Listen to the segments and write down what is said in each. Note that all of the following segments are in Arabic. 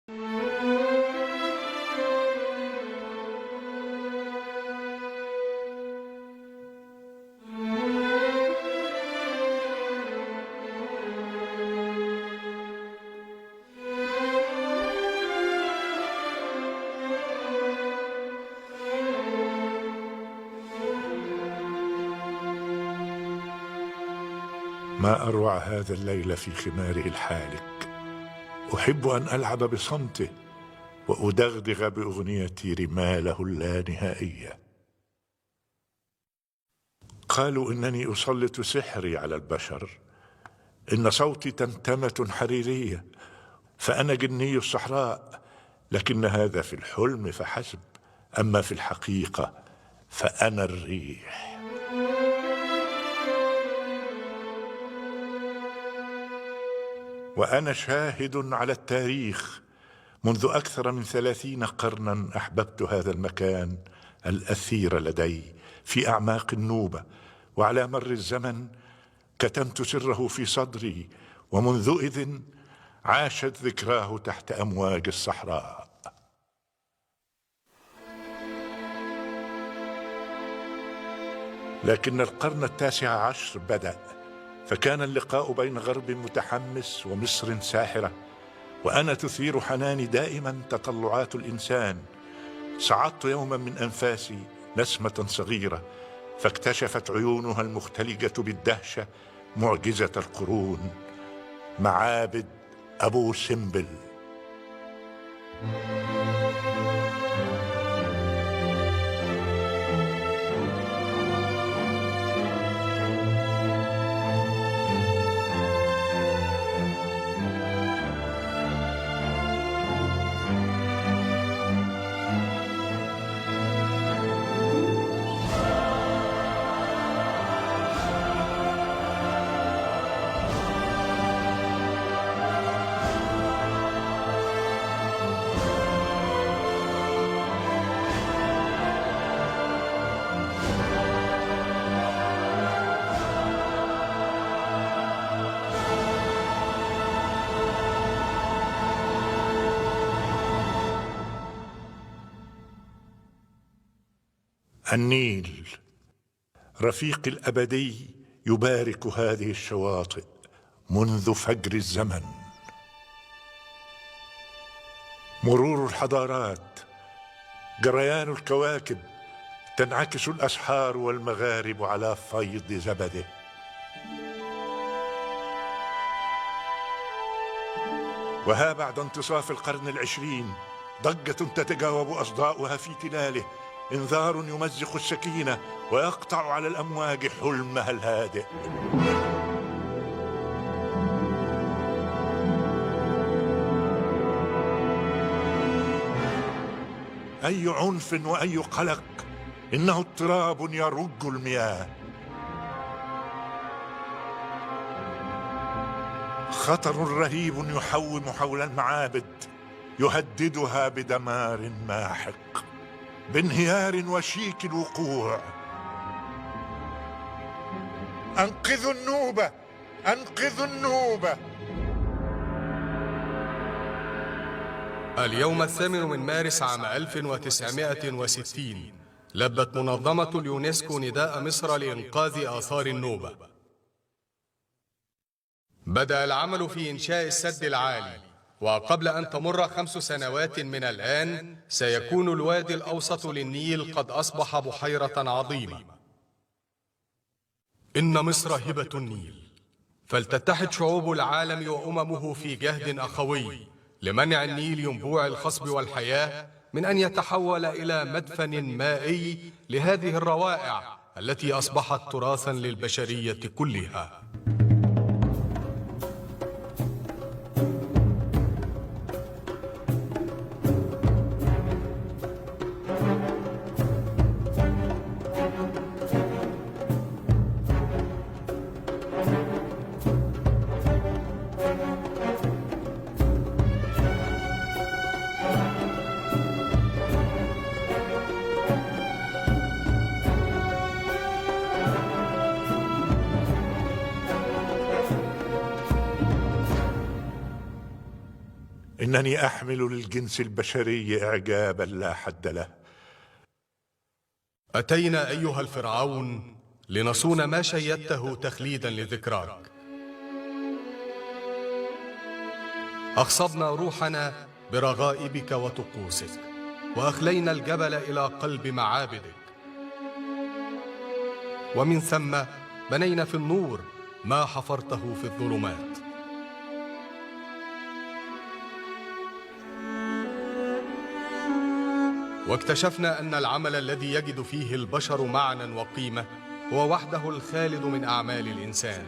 ما أروع هذا الليل في خماره الحالك. أحب أن ألعب بصمته وأدغدغ بأغنيتي رماله اللانهائية. قالوا إنني أسلط سحري على البشر، إن صوتي تمتمة حريرية، فأنا جني الصحراء، لكن هذا في الحلم فحسب، أما في الحقيقة فأنا الريح. وأنا شاهد على التاريخ. منذ أكثر من 30 قرنا أحببت هذا المكان الأثير لدي في أعماق النوبة، وعلى مر الزمن كتمت سره في صدري، ومنذئذ عاشت ذكراه تحت أمواج الصحراء. لكن القرن 19 بدأ، فكان اللقاء بين غرب متحمس ومصر ساحرة، وأنا تثير حناني دائما تطلعات الإنسان. صعدت يوما من أنفاسي نسمة صغيرة، فاكتشفت عيونها المختلجة بالدهشة معجزة القرون، معابد أبو سمبل. النيل رفيقي الأبدي يبارك هذه الشواطئ منذ فجر الزمن. مرور الحضارات، جريان الكواكب، تنعكس الأسحار والمغارب على فيض زبده. وها بعد انتصاف القرن العشرين ضجة تتجاوب أصداؤها في تلاله، انذار يمزق السكينة ويقطع على الأمواج حلمها الهادئ. أي عنف وأي قلق، إنه اضطراب يرج المياه. خطر رهيب يحوم حول المعابد، يهددها بدمار ماحق، بانهيار وشيك الوقوع. أنقذوا النوبة، أنقذوا النوبة. اليوم 8 من مارس عام 1960 لبت منظمة اليونسكو نداء مصر لإنقاذ آثار النوبة. بدأ العمل في إنشاء السد العالي، وقبل أن تمر 5 سنوات من الآن سيكون الوادي الأوسط للنيل قد أصبح بحيرة عظيمة. إن مصر هبة النيل، فلتتحد شعوب العالم وأممه في جهد أخوي لمنع النيل ينبوع الخصب والحياة من أن يتحول إلى مدفن مائي لهذه الروائع التي أصبحت تراثا للبشرية كلها. إنني أحمل للجنس البشري إعجابا لا حد له. أتينا أيها الفرعون لنصون ما شيدته تخليدا لذكراك. أخصبنا روحنا برغائبك وطقوسك، وأخلينا الجبل إلى قلب معابدك، ومن ثم بنينا في النور ما حفرته في الظلمات. واكتشفنا أن العمل الذي يجد فيه البشر معنى وقيمة هو وحده الخالد من أعمال الإنسان.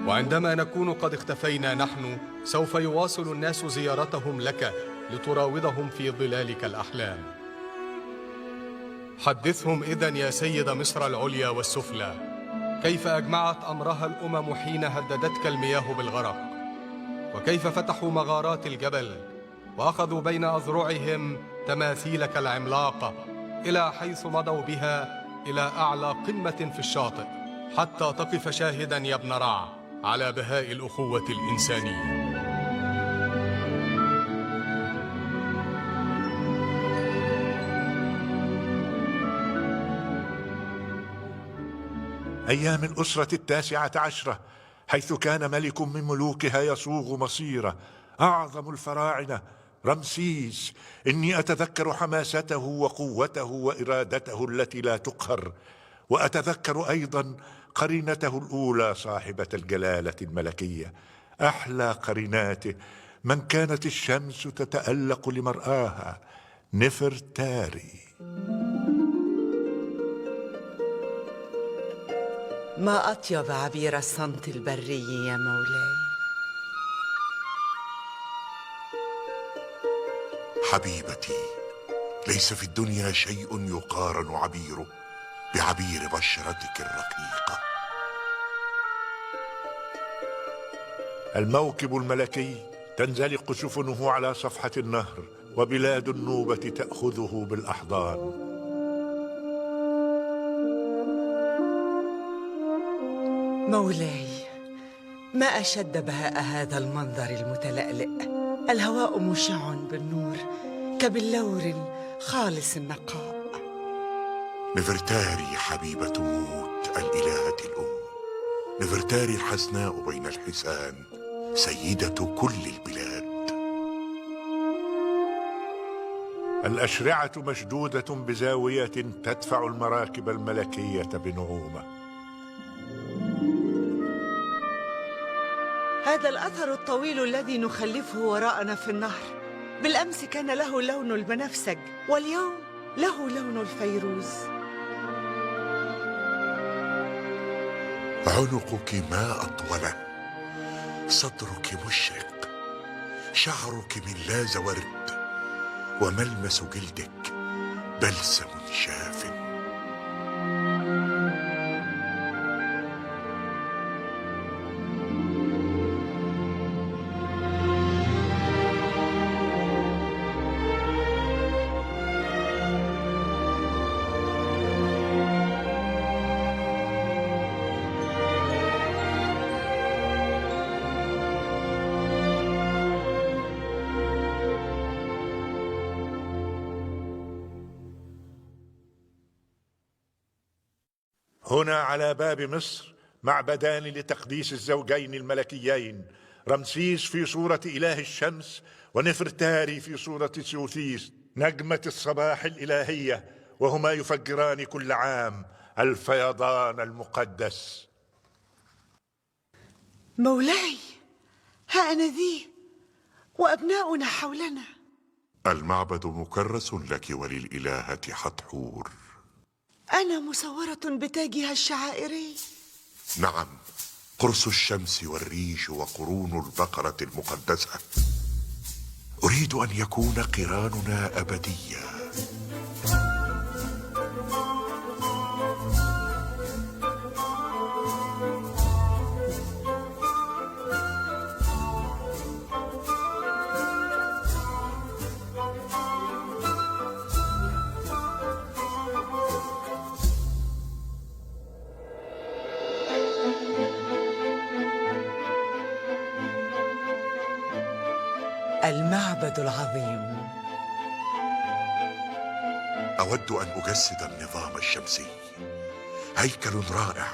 وعندما نكون قد اختفينا نحن، سوف يواصل الناس زيارتهم لك لتراودهم في ظلالك الأحلام. حدثهم إذن يا سيد مصر العليا والسفلى كيف أجمعت أمرها الأمم حين هددتك المياه بالغرق، وكيف فتحوا مغارات الجبل وأخذوا بين أذرعهم تماثيلك العملاقة إلى حيث مضوا بها إلى أعلى قمة في الشاطئ، حتى تقف شاهدا يا ابن رع على بهاء الأخوة الإنسانية. أيام الأسرة 19 حيث كان ملك من ملوكها يصوغ مصيره أعظم الفراعنة رمسيس. إني أتذكر حماسته وقوته وإرادته التي لا تقهر، وأتذكر أيضا قرينته الأولى صاحبة الجلالة الملكية، أحلى قريناته من كانت الشمس تتألق لمرآها، نفرتاري. ما أطيب عبير الصمت البري يا مولاي. حبيبتي، ليس في الدنيا شيء يقارن عبيره بعبير بشرتك الرقيقة. الموكب الملكي تنزلق سفنه على صفحة النهر، وبلاد النوبة تأخذه بالأحضان. مولاي، ما أشد بهاء هذا المنظر المتلألئ. الهواء مشع بالنور كبلور خالص النقاء. نفرتاري حبيبة موت الإلهة الأم، نفرتاري الحسناء بين الحسان، سيدة كل البلاد. الأشرعة مشدودة بزاوية تدفع المراكب الملكية بنعومة. هذا الأثر الطويل الذي نخلفه وراءنا في النهر بالأمس كان له لون البنفسج، واليوم له لون الفيروز. عنقك ما أطوله، صدرك مشرق، شعرك من لاز ورد، وملمس جلدك بلسم شاف. هنا على باب مصر معبدان لتقديس الزوجين الملكيين، رمسيس في صورة إله الشمس، ونفرتاري في صورة سوثيس نجمة الصباح الإلهية، وهما يفجران كل عام الفيضان المقدس. مولاي، ها أنا ذي وأبناؤنا حولنا. المعبد مكرس لك وللإلهة حتحور. أنا مصورة بتاجها الشعائري. نعم، قرص الشمس والريش وقرون البقرة المقدسة. أريد أن يكون قراننا أبديا. المعبد العظيم. أود أن أجسد النظام الشمسي، هيكل رائع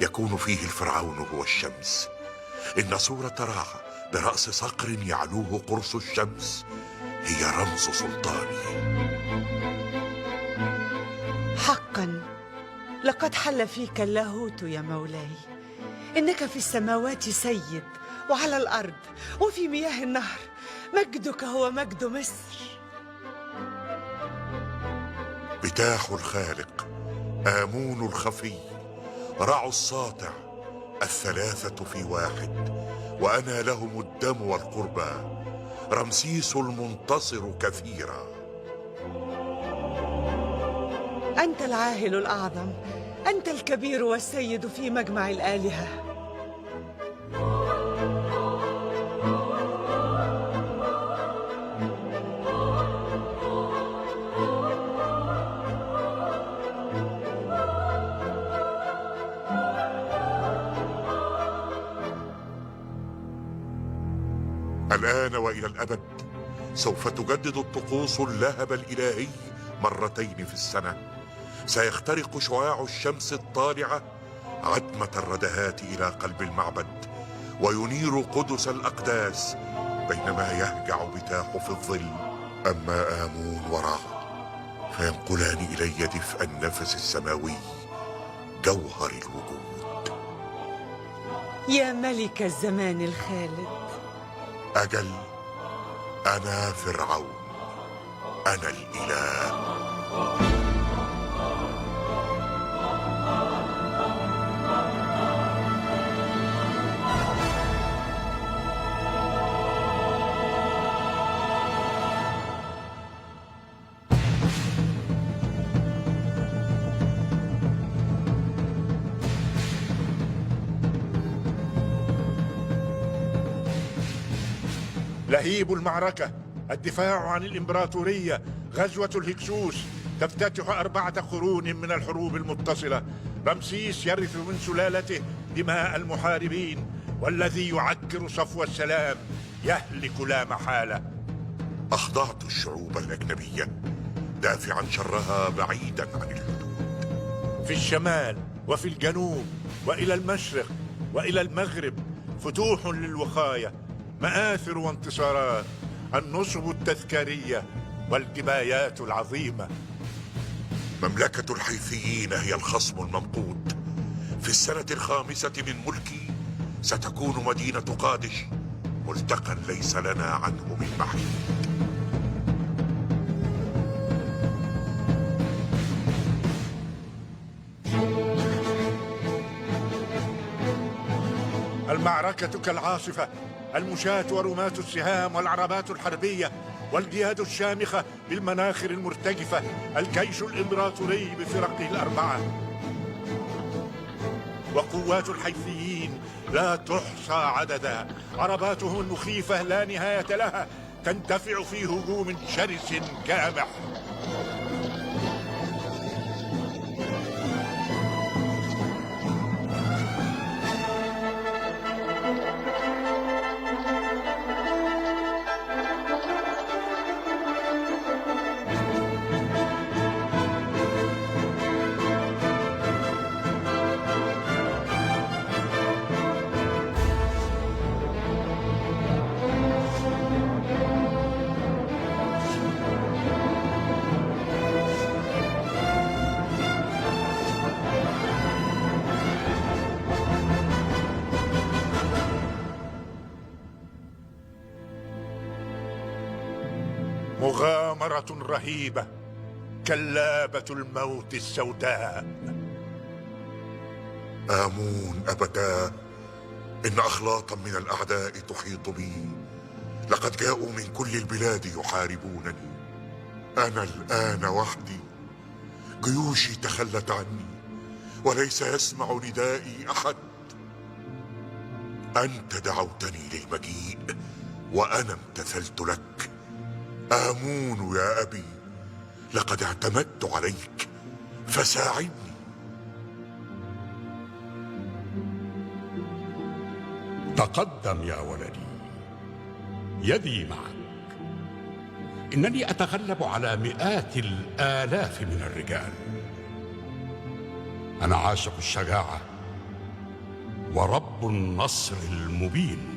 يكون فيه الفرعون هو الشمس. إن صورة را برأس صقر يعلوه قرص الشمس هي رمز سلطاني. حقا لقد حل فيك اللاهوت يا مولاي. إنك في السماوات سيد، وعلى الأرض وفي مياه النهر مجدك هو مجد مصر. بتاح الخالق، آمون الخفي، رع الساطع، الثلاثة في واحد، وأنا لهم الدم والقربى، رمسيس المنتصر كثيرا. أنت العاهل الأعظم، أنت الكبير والسيد في مجمع الآلهة. الآن وإلى الأبد سوف تجدد الطقوس اللهب الإلهي مرتين في السنة. سيخترق شعاع الشمس الطالعة عتمة الردهات إلى قلب المعبد، وينير قدس الأقداس بينما يهجع بتاح في الظل. أما آمون ورع فينقلان إلي دفء النفس السماوي، جوهر الوجود. يا ملك الزمان الخالد. أجل، أنا فرعون، أنا الإله. لهيب المعركة، الدفاع عن الإمبراطورية، غزوة الهكسوس تفتتح 4 قرون من الحروب المتصلة. رمسيس يرث من سلالته دماء المحاربين، والذي يعكر صفو السلام يهلك لا محالة. أخضعت الشعوب الأجنبية دافعا شرها بعيدا عن الحدود. في الشمال وفي الجنوب وإلى المشرق وإلى المغرب فتوح للوقاية، مآثر وانتصارات، النصب التذكارية والجبايات العظيمة. مملكة الحيثيين هي الخصم الممقوت. في السنة 5 من ملكي ستكون مدينة قادش ملتقى ليس لنا عنه من محيط. المعركة كالعاصفة، المشاة ورماة السهام والعربات الحربية والجياد الشامخة بالمناخر المرتجفة، الجيش الإمبراطوري بفرقه 4، وقوات الحيثيين لا تحصى عددا، عرباتهم المخيفة لا نهاية لها تندفع في هجوم شرس كامح. مغامرة رهيبة كلابة الموت السوداء. آمون أبدا، إن أخلاطا من الأعداء تحيط بي، لقد جاءوا من كل البلاد يحاربونني. أنا الآن وحدي، جيوشي تخلت عني وليس يسمع ندائي أحد. أنت دعوتني للمجيء وأنا امتثلت لك. آمون يا أبي، لقد اعتمدت عليك فساعدني. تقدم يا ولدي، يدي معك. إنني أتغلب على مئات الآلاف من الرجال. أنا عاشق الشجاعة ورب النصر المبين.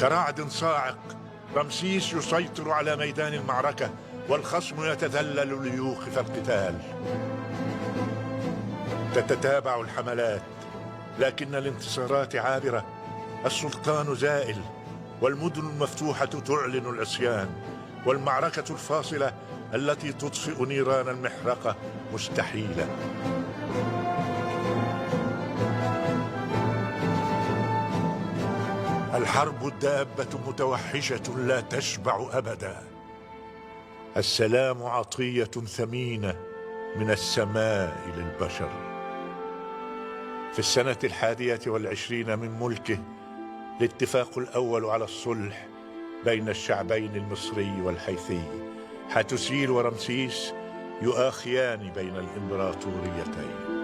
كرعد صاعق رمسيس يسيطر على ميدان المعركة، والخصم يتذلل ليوقف القتال. تتتابع الحملات، لكن الانتصارات عابرة. السلطان زائل، والمدن المفتوحة تعلن العصيان، والمعركة الفاصلة التي تطفئ نيران المحرقة مستحيلة. الحرب الدابة متوحشة لا تشبع أبدا. السلام عطية ثمينة من السماء للبشر. في السنة 21 من ملكه الاتفاق الأول على الصلح بين الشعبين المصري والحيثي. حتسيل ورمسيس يؤاخيان بين الإمبراطوريتين.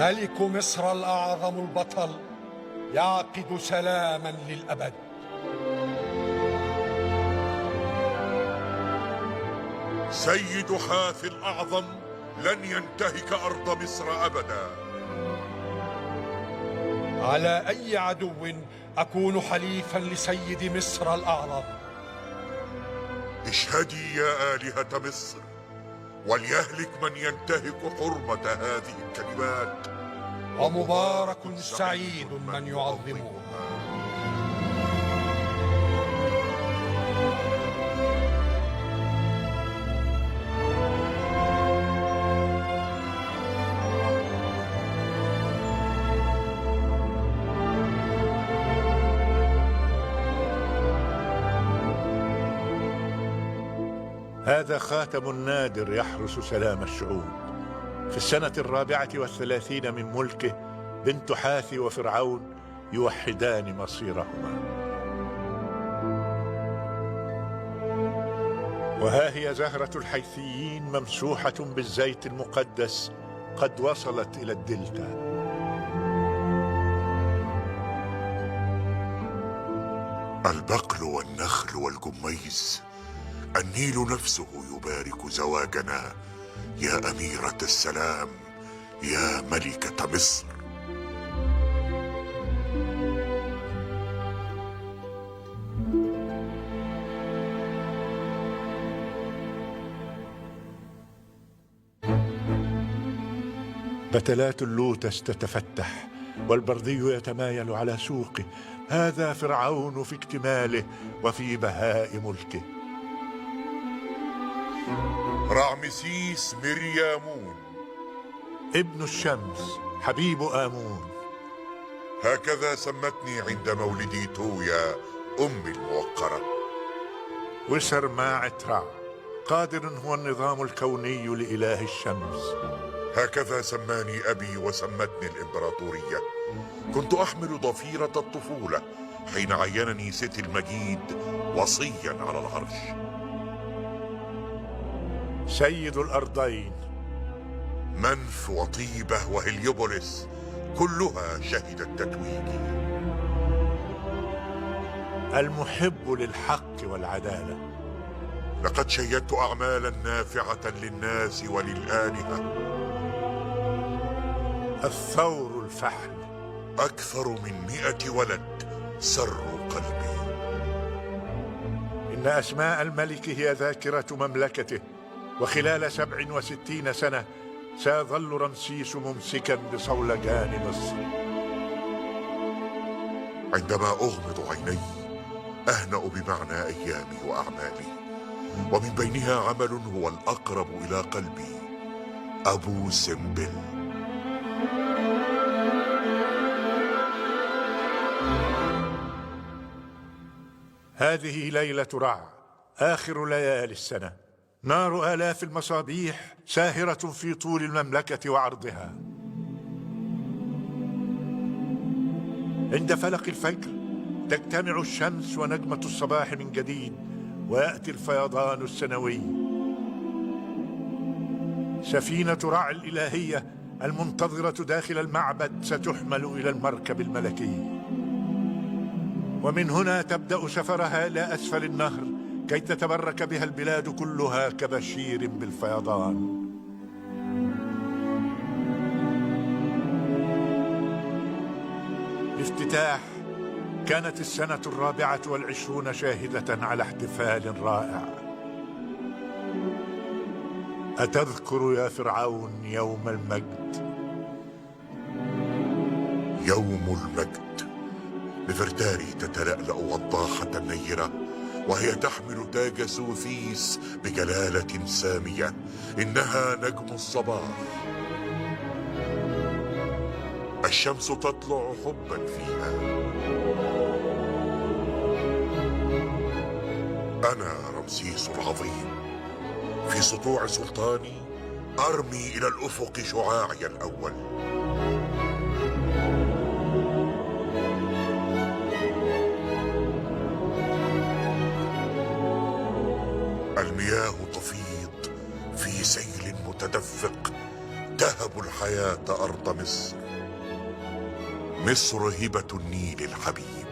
ملك مصر الأعظم البطل يعقد سلاما للأبد. سيد حاث الأعظم لن ينتهك أرض مصر أبدا. على أي عدو أكون حليفا لسيد مصر الأعظم. اشهدي يا آلهة مصر، وليهلك من ينتهك حرمة هذه الكلمات. ومبارك سعيد من يعظمها. هذا خاتم نادر يحرس سلام الشعوب. في السنة 34 من ملكه بنت حاثي وفرعون يوحدان مصيرهما. وها هي زهرة الحيثيين ممسوحة بالزيت المقدس قد وصلت إلى الدلتا. البقل والنخل والجميز، النيل نفسه يبارك زواجنا يا أميرة السلام، يا ملكة مصر. بتلات اللوتس تتفتح، والبردي يتمايل على سوقه. هذا فرعون في اكتماله وفي بهاء ملكه. رعمسيس مريامون، ابن الشمس، حبيب آمون. هكذا سمتني عند مولدي تويا أمي الموقرة. وسر ماعت رع، قادر هو النظام الكوني لإله الشمس. هكذا سماني أبي وسمتني الإمبراطورية. كنت أحمل ضفيرة الطفولة حين عينني سيت المجيد وصيا على العرش. سيد الأرضين، منف وطيبة وهليوبوليس كلها شهدت تتويجي. المحب للحق والعدالة. لقد شيدت أعمالا نافعة للناس وللآلهة. الثور الفحل، أكثر من 100 ولد سروا قلبي. إن أسماء الملك هي ذاكرة مملكته، وخلال 67 سنة سيظل رمسيس ممسكا بصولجان مصر. عندما أغمض عيني أهنأ بمعنى أيامي وأعمالي، ومن بينها عمل هو الأقرب إلى قلبي: أبو سمبل. هذه ليلة رع، آخر ليالي السنة. نار آلاف المصابيح ساهرة في طول المملكة وعرضها. عند فلق الفجر تجتمع الشمس ونجمة الصباح من جديد، ويأتي الفيضان السنوي. سفينة رع الإلهية المنتظرة داخل المعبد ستحمل إلى المركب الملكي، ومن هنا تبدأ سفرها إلى أسفل النهر كي تتبرك بها البلاد كلها كبشير بالفيضان. الافتتاح كانت السنة 24 شاهدة على احتفال رائع. أتذكر يا فرعون يوم المجد؟ يوم المجد. نفرتاري تتلألأ وضاحة نيرة، وهي تحمل تاج سوثيس بجلالة سامية. إنها نجم الصباح. الشمس تطلع حبا فيها. أنا رمسيس العظيم، في سطوع سلطاني أرمي إلى الأفق شعاعي الأول. المياه تفيض في سيل متدفق تهب الحياة أرض مصر. مصر هبة النيل الحبيب.